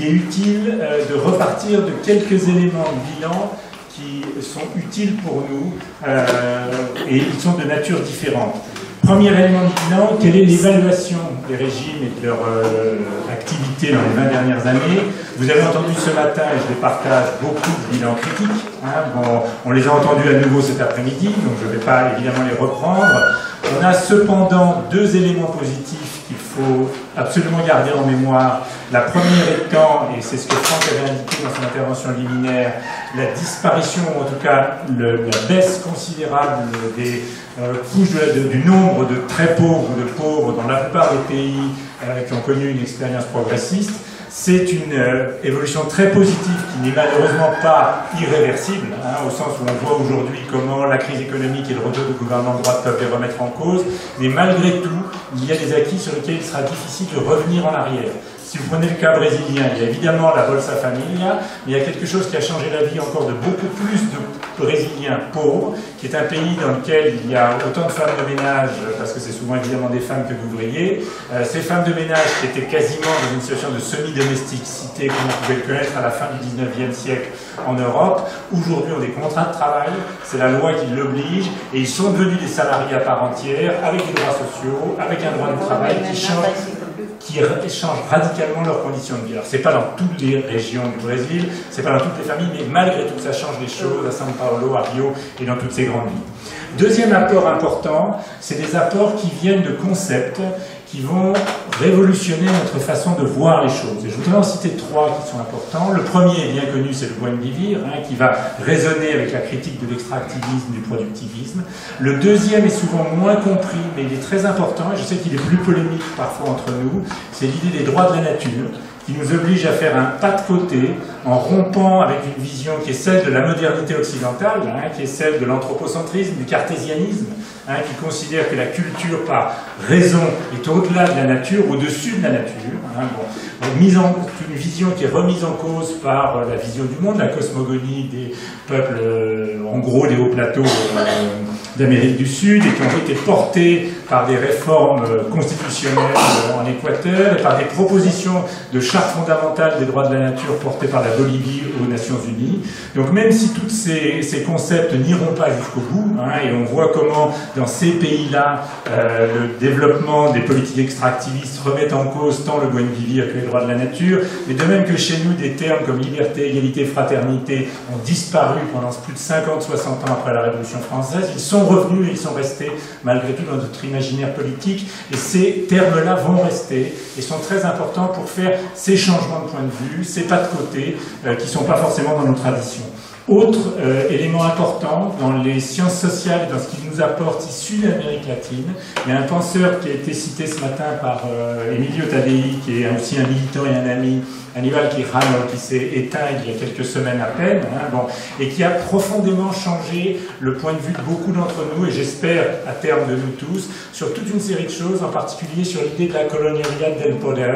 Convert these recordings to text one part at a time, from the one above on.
il est utile de repartir de quelques éléments de bilan qui sont utiles pour nous et ils sont de nature différente. Premier élément de bilan, quelle est l'évaluation des régimes et de leur activité dans les 20 dernières années? Vous avez entendu ce matin, et je les partage, beaucoup de bilans critiques. Bon, on les a entendus à nouveau cet après-midi, donc je ne vais pas évidemment les reprendre. On a cependant deux éléments positifs qu'il faut absolument garder en mémoire. La première étant, et c'est ce que Franck avait indiqué dans son intervention liminaire, la disparition, ou en tout cas la baisse considérable des couches du nombre de très pauvres ou de pauvres dans la plupart des pays qui ont connu une expérience progressiste. C'est une évolution très positive qui n'est malheureusement pas irréversible, au sens où on voit aujourd'hui comment la crise économique et le retour du gouvernement de droite peuvent les remettre en cause, mais malgré tout, il y a des acquis sur lesquels il sera difficile de revenir en arrière. Si vous prenez le cas brésilien, il y a évidemment la Bolsa Familia, mais il y a quelque chose qui a changé la vie encore de beaucoup plus de Brésiliens pauvres, qui est un pays dans lequel il y a autant de femmes de ménage, parce que c'est souvent évidemment des femmes que d'ouvriers. Ces femmes de ménage qui étaient quasiment dans une situation de semi-domesticité, comme on pouvait le connaître à la fin du 19e siècle en Europe, aujourd'hui ont des contrats de travail, c'est la loi qui l'oblige, et ils sont devenus des salariés à part entière, avec des droits sociaux, avec un droit du travail qui change radicalement leurs conditions de vie. Alors, c'est pas dans toutes les régions du Brésil, c'est pas dans toutes les familles, mais malgré tout, ça change les choses à São Paulo, à Rio et dans toutes ces grandes villes. Deuxième apport important, c'est des apports qui viennent de concepts qui vont révolutionner notre façon de voir les choses. Et je voudrais en citer trois qui sont importants. Le premier est bien connu, c'est le buen vivir, qui va résonner avec la critique de l'extractivisme, du productivisme. Le deuxième est souvent moins compris, mais il est très important, et je sais qu'il est plus polémique parfois entre nous, c'est l'idée des droits de la nature, qui nous oblige à faire un pas de côté en rompant avec une vision qui est celle de la modernité occidentale, qui est celle de l'anthropocentrisme, du cartésianisme, qui considère que la culture par raison est au-delà de la nature, au-dessus de la nature. Une vision qui est remise en cause par la vision du monde, la cosmogonie des peuples, en gros des hauts plateaux d'Amérique du Sud, et qui ont été portés par des réformes constitutionnelles en Équateur, et par des propositions de charte fondamentale des droits de la nature portées par la Bolivie aux Nations Unies. Donc même si tous ces concepts n'iront pas jusqu'au bout, et on voit comment dans ces pays-là, le développement des politiques extractivistes remettent en cause tant le buen vivir que les droits de la nature, mais de même que chez nous, des termes comme liberté, égalité, fraternité ont disparu pendant plus de 50-60 ans après la Révolution française, ils sont revenus et ils sont restés malgré tout dans notre imaginaire politique, et ces termes-là vont rester et sont très importants pour faire ces changements de point de vue, ces pas de côté qui ne sont pas forcément dans nos traditions. Autre élément important dans les sciences sociales et dans ce qu'il nous apporte issu d'Amérique latine, il y a un penseur qui a été cité ce matin par Emilio Tadei, qui est aussi un militant et un ami, Aníbal Quijano, qui s'est éteint il y a quelques semaines à peine, et qui a profondément changé le point de vue de beaucoup d'entre nous, et j'espère à terme de nous tous, sur toute une série de choses, en particulier sur l'idée de la colonialidad del poder.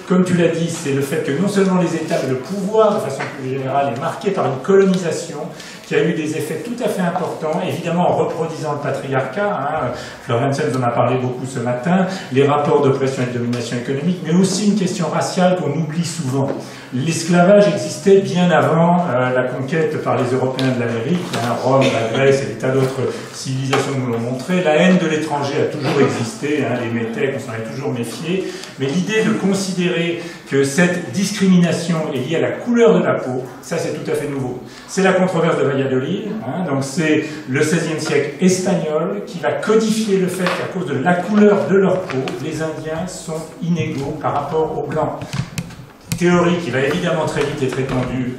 Comme tu l'as dit, c'est le fait que non seulement les États, mais le pouvoir de façon plus générale est marqué par une colonisation qui a eu des effets tout à fait importants, évidemment en reproduisant le patriarcat, Florenzen en a parlé beaucoup ce matin, les rapports d'oppression et de domination économique, mais aussi une question raciale qu'on oublie souvent. L'esclavage existait bien avant la conquête par les Européens de l'Amérique, Rome, la Grèce et des tas d'autres civilisations nous l'ont montré. La haine de l'étranger a toujours existé, les Métèques, on s'en est toujours méfié, mais l'idée de considérer que cette discrimination est liée à la couleur de la peau, ça c'est tout à fait nouveau. C'est la controverse de Valladolid, donc c'est le XVIe siècle espagnol qui va codifier le fait qu'à cause de la couleur de leur peau, les Indiens sont inégaux par rapport aux Blancs. Théorie qui va évidemment très vite être étendue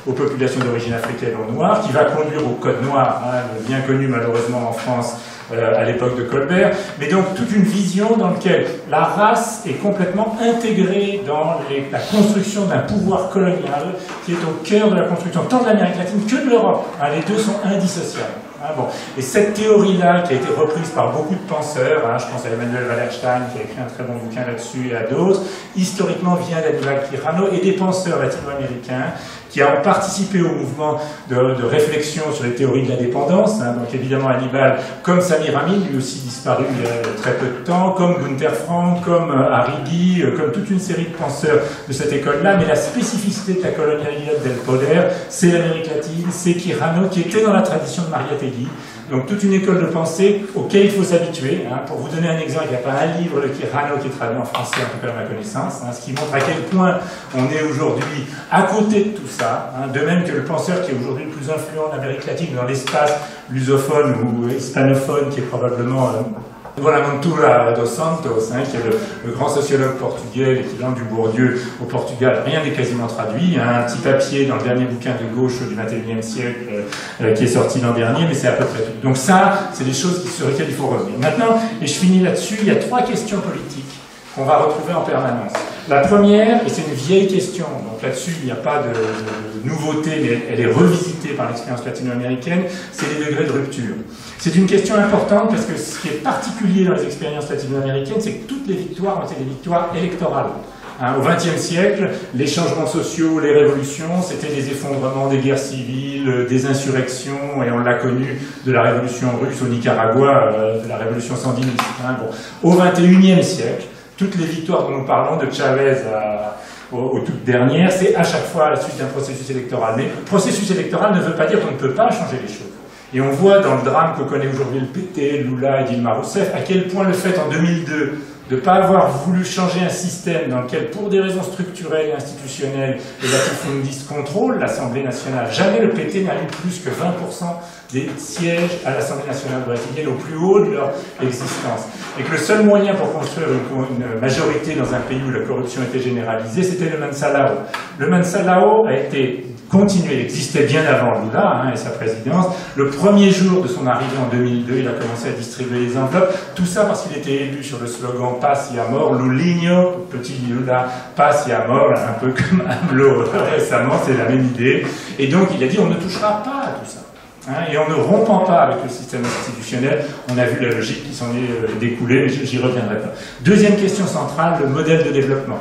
aux populations d'origine africaine ou noire, qui va conduire au Code noir, bien connu malheureusement en France à l'époque de Colbert, mais donc toute une vision dans laquelle la race est complètement intégrée dans la construction d'un pouvoir colonial qui est au cœur de la construction tant de l'Amérique latine que de l'Europe. Les deux sont indissociables. Et cette théorie-là, qui a été reprise par beaucoup de penseurs, je pense à Emmanuel Wallerstein, qui a écrit un très bon bouquin là-dessus, et à d'autres, historiquement vient d'Aníbal Quijano et des penseurs latino-américains qui a participé au mouvement de réflexion sur les théories de la dépendance, hein, donc évidemment Hannibal, comme Samir Amin, lui aussi disparu il y a très peu de temps, comme Gunther Frank, comme Arrighi, comme toute une série de penseurs de cette école-là, mais la spécificité de la colonialité del poder, c'est l'Amérique latine, c'est Quijano, qui était dans la tradition de Mariátegui. Donc toute une école de pensée auquel il faut s'habituer. Hein. Pour vous donner un exemple, il n'y a pas un livre de Quijano qui est traduit en français, en tout cas à ma connaissance, hein, ce qui montre à quel point on est aujourd'hui à côté de tout ça. Hein. De même que le penseur qui est aujourd'hui le plus influent en Amérique latine, dans l'espace lusophone ou hispanophone, qui est probablement Bonaventura dos Santos, hein, qui est le grand sociologue portugais, l'équivalent du Bourdieu au Portugal. Rien n'est quasiment traduit. Hein, un petit papier dans le dernier bouquin de gauche du XXIe siècle qui est sorti l'an dernier, mais c'est à peu près tout. Donc ça, c'est des choses sur lesquelles il faut revenir. Maintenant, et je finis là-dessus, il y a 3 questions politiques qu'on va retrouver en permanence. La première, et c'est une vieille question, donc là-dessus il n'y a pas de nouveauté, mais elle est revisitée par l'expérience latino-américaine, c'est les degrés de rupture. C'est une question importante parce que ce qui est particulier dans les expériences latino-américaines, c'est que toutes les victoires ont été des victoires électorales. Hein, au XXe siècle, les changements sociaux, les révolutions, c'était des effondrements, des guerres civiles, des insurrections, et on l'a connu de la révolution russe au Nicaragua, de la révolution sandiniste. Hein, bon. Au XXIe siècle, toutes les victoires dont nous parlons, de Chavez aux toutes dernières, c'est à chaque fois à la suite d'un processus électoral. Mais le processus électoral ne veut pas dire qu'on ne peut pas changer les choses. Et on voit dans le drame que connaît aujourd'hui le PT, Lula et Dilma Rousseff, à quel point le fait en 2002 de ne pas avoir voulu changer un système dans lequel, pour des raisons structurelles et institutionnelles, les latifundistes contrôlent l'Assemblée nationale. Jamais le PT n'a eu plus que 20% des sièges à l'Assemblée nationale brésilienne au plus haut de leur existence. Et que le seul moyen pour construire une majorité dans un pays où la corruption était généralisée, c'était le Mensalao. Le Mensalao a été continué, il existait bien avant Lula et sa présidence. Le premier jour de son arrivée en 2002, il a commencé à distribuer les enveloppes. Tout ça parce qu'il était élu sur le slogan « Paz y amor », Lulinho, petit Lula, « Paz y amor », un peu comme AMLO récemment, c'est la même idée. Et donc il a dit « on ne touchera pas à tout ça ». Et en ne rompant pas avec le système institutionnel, on a vu la logique qui s'en est découlée, mais j'y reviendrai pas. Deuxième question centrale, le modèle de développement.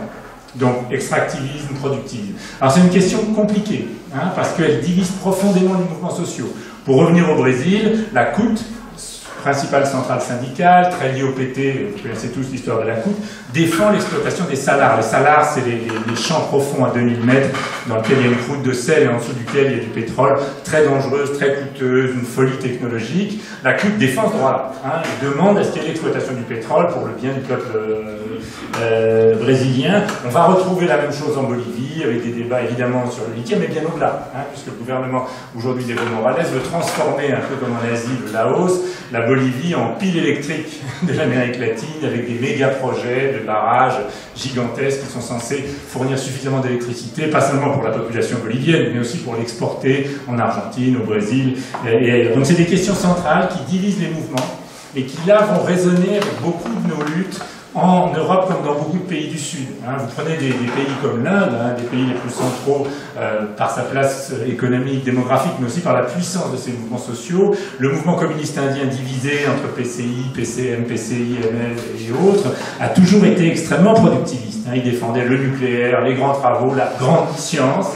Donc, extractivisme, productivisme. Alors, c'est une question compliquée, parce qu'elle divise profondément les mouvements sociaux. Pour revenir au Brésil, la CUT, principale centrale syndicale, très liée au PT, vous connaissez tous l'histoire de la CUT, défend l'exploitation des salars. Les salars, c'est les champs profonds à 2000 mètres, dans lesquels il y a une croûte de sel et en dessous duquel il y a du pétrole, très dangereuse, très coûteuse, une folie technologique. La CUT défend ce droit-là. Elle demande à ce qu'il y ait l'exploitation du pétrole pour le bien du peuple brésilien. On va retrouver la même chose en Bolivie, avec des débats évidemment sur le lithium, mais bien au-delà, puisque le gouvernement aujourd'hui d'Evo Morales veut transformer, un peu comme en Asie, le Laos, la Bolivie en pile électrique de l'Amérique latine, avec des méga-projets de barrages gigantesques qui sont censés fournir suffisamment d'électricité, pas seulement pour la population bolivienne, mais aussi pour l'exporter en Argentine, au Brésil et ailleurs. Donc c'est des questions centrales qui divisent les mouvements et qui là vont résonner avec beaucoup de nos luttes en Europe comme dans beaucoup de pays du Sud. Vous prenez des pays comme l'Inde, des pays les plus centraux par sa place économique, démographique, mais aussi par la puissance de ses mouvements sociaux. Le mouvement communiste indien divisé entre PCI, PCM, PCI, ML et autres a toujours été extrêmement productiviste. Il défendait le nucléaire, les grands travaux, la grande science.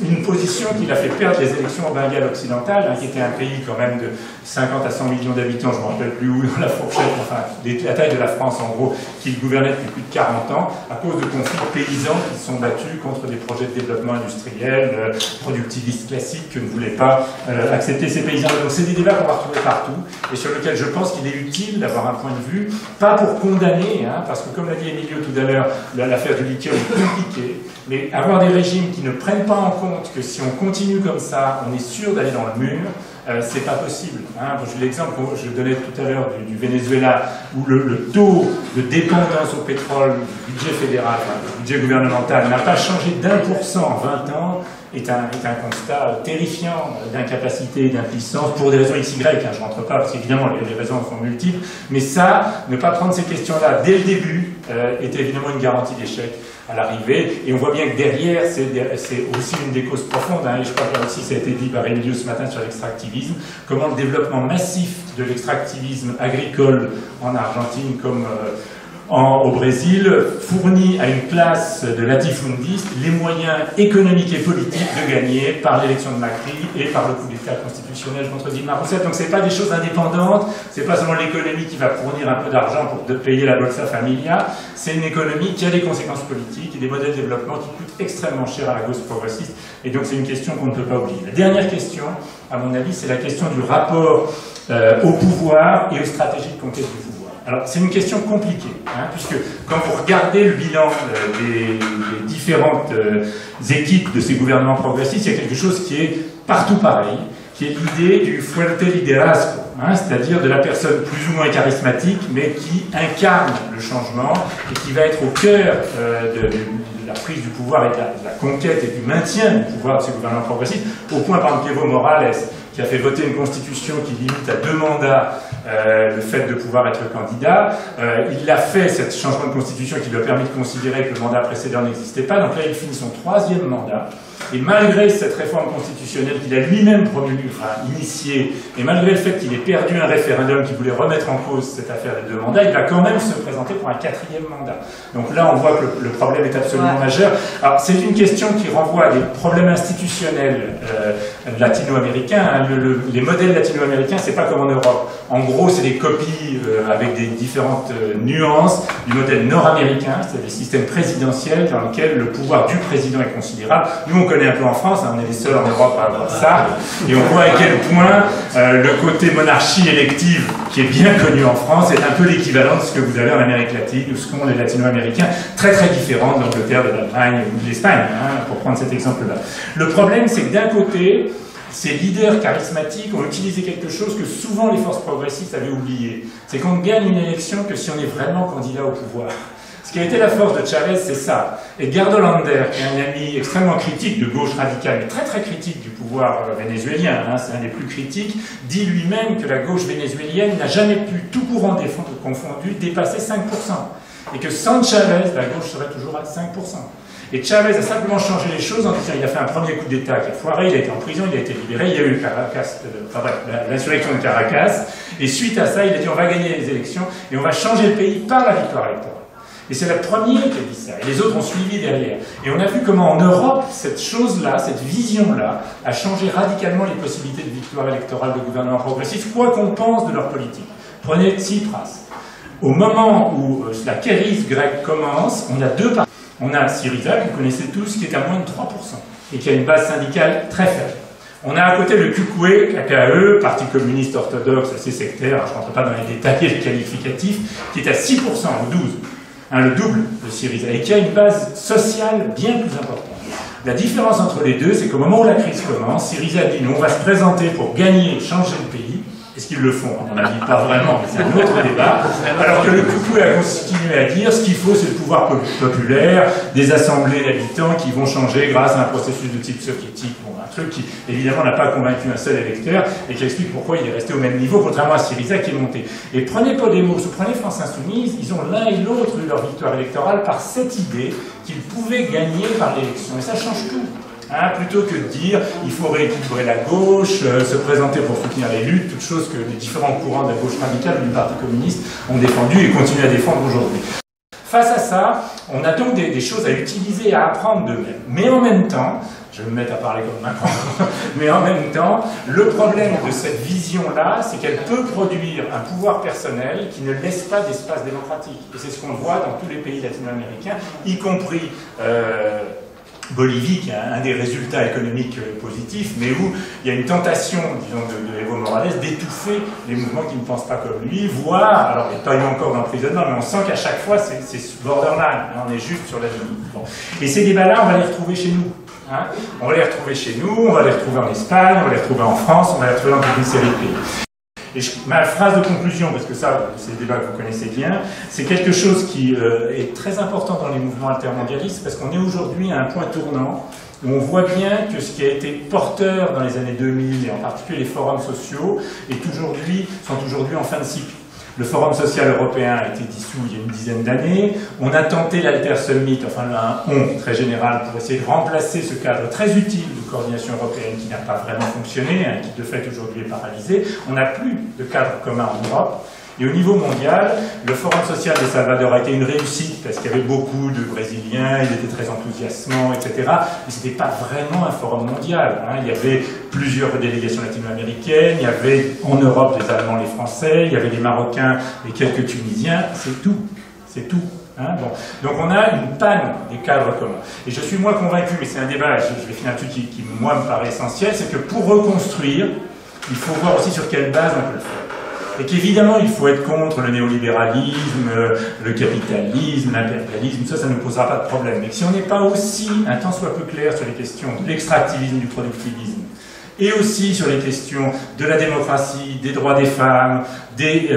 Une position qui l'a fait perdre les élections au Bengale occidental, qui était un pays quand même de 50 à 100 millions d'habitants, je ne me rappelle plus où, dans la fourchette, enfin, la taille de la France en gros, qu'il gouvernait depuis plus de 40 ans, à cause de conflits paysans qui se sont battus contre des projets de développement industriel, productivistes classiques, que ne voulaient pas accepter ces paysans. Donc c'est des débats qu'on va retrouver partout, et sur lesquels je pense qu'il est utile d'avoir un point de vue, pas pour condamner, parce que comme l'a dit Emilio tout à l'heure, l'affaire du lithium est compliquée, mais avoir des régimes qui ne prennent pas en compte que si on continue comme ça, on est sûr d'aller dans le mur, c'est pas possible. L'exemple que je donnais tout à l'heure du Venezuela, où le taux de dépendance au pétrole du budget fédéral, du budget gouvernemental, n'a pas changé d'1% en 20 ans, est un constat terrifiant d'incapacité et d'impuissance pour des raisons XY, je ne rentre pas, parce qu'évidemment les raisons sont multiples, mais ça, ne pas prendre ces questions-là dès le début, est évidemment une garantie d'échec à l'arrivée, et on voit bien que derrière, c'est aussi une des causes profondes, et je crois que là aussi ça a été dit par Emilio ce matin sur l'extractivisme, comment le développement massif de l'extractivisme agricole en Argentine, comme au Brésil, fournit à une classe de latifundistes les moyens économiques et politiques de gagner par l'élection de Macri et par le coup d'État constitutionnel contre Dilma Rousseff. Donc c'est pas des choses indépendantes, c'est pas seulement l'économie qui va fournir un peu d'argent pour payer la Bolsa Familia, c'est une économie qui a des conséquences politiques et des modèles de développement qui coûtent extrêmement cher à la gauche progressiste, et donc c'est une question qu'on ne peut pas oublier. La dernière question, à mon avis, c'est la question du rapport au pouvoir et aux stratégies de conquête du pouvoir. Alors, c'est une question compliquée, puisque quand vous regardez le bilan des différentes équipes de ces gouvernements progressistes, il y a quelque chose qui est partout pareil, qui est l'idée du fuerte liderazgo, c'est-à-dire de la personne plus ou moins charismatique, mais qui incarne le changement et qui va être au cœur de la prise du pouvoir et de la conquête et du maintien du pouvoir de ces gouvernements progressistes, au point, par exemple, qu'Evo Morales, qui a fait voter une constitution qui limite à 2 mandats le fait de pouvoir être candidat. Il a fait, ce changement de constitution qui lui a permis de considérer que le mandat précédent n'existait pas. Donc là, il finit son 3e mandat. Et malgré cette réforme constitutionnelle qu'il a lui-même initiée, et malgré le fait qu'il ait perdu un référendum qui voulait remettre en cause cette affaire des 2 mandats, il va quand même se présenter pour un 4e mandat. Donc là, on voit que le problème est absolument majeur. Alors, c'est une question qui renvoie à des problèmes institutionnels latino-américains. Les modèles latino-américains, c'est pas comme en Europe. En gros, c'est des copies avec des différentes nuances du modèle nord-américain, c'est des systèmes présidentiels dans lesquels le pouvoir du président est considérable. Nous, on connaît un peu en France, on est les seuls en Europe à avoir ça, et on voit à quel point le côté monarchie élective, qui est bien connu en France, est un peu l'équivalent de ce que vous avez en Amérique latine, ou ce qu'ont les latino-américains, très très différent de l'Angleterre, de l'Allemagne ou de l'Espagne, pour prendre cet exemple-là. Le problème, c'est que d'un côté, ces leaders charismatiques ont utilisé quelque chose que souvent les forces progressistes avaient oublié. C'est qu'on ne gagne une élection que si on est vraiment candidat au pouvoir. Ce qui a été la force de Chavez, c'est ça. Et Edgardo Lander, qui est un ami extrêmement critique de gauche radicale, mais très très critique du pouvoir vénézuélien, c'est un des plus critiques, dit lui-même que la gauche vénézuélienne n'a jamais pu, tout courant confondu, dépasser 5%. Et que sans Chavez, la gauche serait toujours à 5%. Et Chavez a simplement changé les choses en disant il a fait un premier coup d'État qui a foiré, il a été en prison, il a été libéré, il y a eu l'insurrection de Caracas, et suite à ça, il a dit on va gagner les élections et on va changer le pays par la victoire électorale. Et c'est la première qui a dit ça, et les autres ont suivi derrière. Et on a vu comment en Europe, cette chose-là, cette vision-là, a changé radicalement les possibilités de victoire électorale de gouvernements progressistes, quoi qu'on pense de leur politique. Prenez Tsipras. Au moment où la crise grecque commence, on a 2 partis. On a Syriza, que vous connaissez tous, qui est à moins de 3%, et qui a une base syndicale très faible. On a à côté le QQE, KKE, Parti communiste orthodoxe assez sectaire, je ne rentre pas dans les détails et les qualificatifs, qui est à 6% ou 12%, le double de Syriza, et qui a une base sociale bien plus importante. La différence entre les deux, c'est qu'au moment où la crise commence, Syriza dit « on va se présenter pour gagner et changer le pays ». Est-ce qu'ils le font? À mon avis, pas vraiment, mais c'est un autre débat. Alors que le QQE a continué à dire ce qu'il faut, c'est le pouvoir populaire, des assemblées d'habitants qui vont changer grâce à un processus de type soviétique. Bon, un truc qui, évidemment, n'a pas convaincu un seul électeur et qui explique pourquoi il est resté au même niveau, contrairement à Syriza qui est monté. Et prenez Podemos ou prenez France Insoumise, ils ont l'un et l'autre eu leur victoire électorale par cette idée qu'ils pouvaient gagner par l'élection. Et ça change tout. Plutôt que de dire il faut rééquilibrer la gauche, se présenter pour soutenir les luttes, toutes choses que les différents courants de la gauche radicale du Parti communiste ont défendu et continuent à défendre aujourd'hui. Face à ça, on a donc des choses à utiliser et à apprendre d'eux-mêmes. Mais en même temps, je vais me mettre à parler comme Macron, mais en même temps, le problème de cette vision-là, c'est qu'elle peut produire un pouvoir personnel qui ne laisse pas d'espace démocratique. Et c'est ce qu'on voit dans tous les pays latino-américains, y compris Bolivie, qui a un des résultats économiques positifs, mais où il y a une tentation, disons, de Evo Morales d'étouffer les mouvements qui ne pensent pas comme lui, voire, alors il n'y a pas eu encore d'emprisonnement, mais on sent qu'à chaque fois c'est borderline, on est juste sur la limite. Bon. Et ces débats-là, on va les retrouver chez nous. On va les retrouver chez nous, on va les retrouver en Espagne, on va les retrouver en France, on va les retrouver dans toute une série de pays. Et ma phrase de conclusion, parce que ça, c'est des débats que vous connaissez bien, c'est quelque chose qui est très important dans les mouvements altermondialistes, parce qu'on est aujourd'hui à un point tournant où on voit bien que ce qui a été porteur dans les années 2000, et en particulier les forums sociaux, sont aujourd'hui en fin de cycle. Le Forum social européen a été dissous il y a une dizaine d'années. On a tenté l'Alter Summit, enfin un on très général, pour essayer de remplacer ce cadre très utile de coordination européenne qui n'a pas vraiment fonctionné, qui de fait aujourd'hui est paralysé. On n'a plus de cadre commun en Europe. Et au niveau mondial, le Forum social de Salvador a été une réussite parce qu'il y avait beaucoup de Brésiliens, il était très enthousiasmant, etc. Mais ce n'était pas vraiment un forum mondial. Hein. Il y avait plusieurs délégations latino-américaines, il y avait en Europe les Allemands, les Français, il y avait les Marocains et quelques Tunisiens, c'est tout. C'est tout. Hein, bon. Donc on a une panne des cadres communs. Et je suis moins convaincu, mais c'est un débat, je vais finir un truc qui moi me paraît essentiel, c'est que pour reconstruire, il faut voir aussi sur quelle base on peut le faire. Et qu'évidemment, il faut être contre le néolibéralisme, le capitalisme, l'impérialisme, ça ne nous posera pas de problème. Mais si on n'est pas aussi, un tant soit peu clair sur les questions de l'extractivisme, du productivisme, et aussi sur les questions de la démocratie, des droits des femmes, des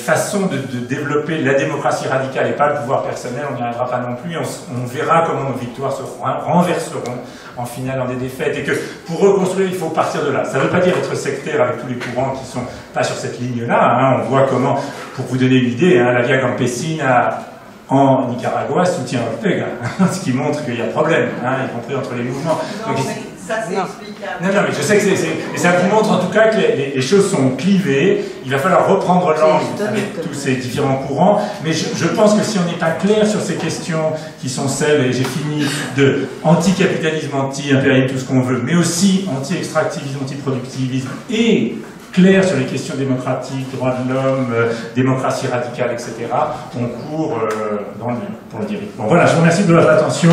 façons de développer la démocratie radicale et pas le pouvoir personnel, on n'y arrivera pas non plus. On verra comment nos victoires se renverseront en finale en des défaites. Et que pour reconstruire, il faut partir de là. Ça ne veut pas dire être sectaire avec tous les courants qui ne sont pas sur cette ligne-là. Hein. On voit comment, pour vous donner une idée, hein, la Via Campesina en Nicaragua soutient Ortega, ce qui montre qu'il y a problème, hein, y compris entre les mouvements. Non, donc, mais ça c'est explicable. Non, mais je sais que mais ça vous montre en tout cas que les choses sont clivées. Il va falloir reprendre langue avec tous ces différents courants. Mais je pense que si on n'est pas clair sur ces questions qui sont celles, et j'ai fini, de anticapitalisme, anti-impérialisme, tout ce qu'on veut, mais aussi anti-extractivisme, anti-productivisme et clair sur les questions démocratiques, droits de l'homme, démocratie radicale, etc., on court dans le pour le dire. Bon, voilà, je vous remercie de votre attention.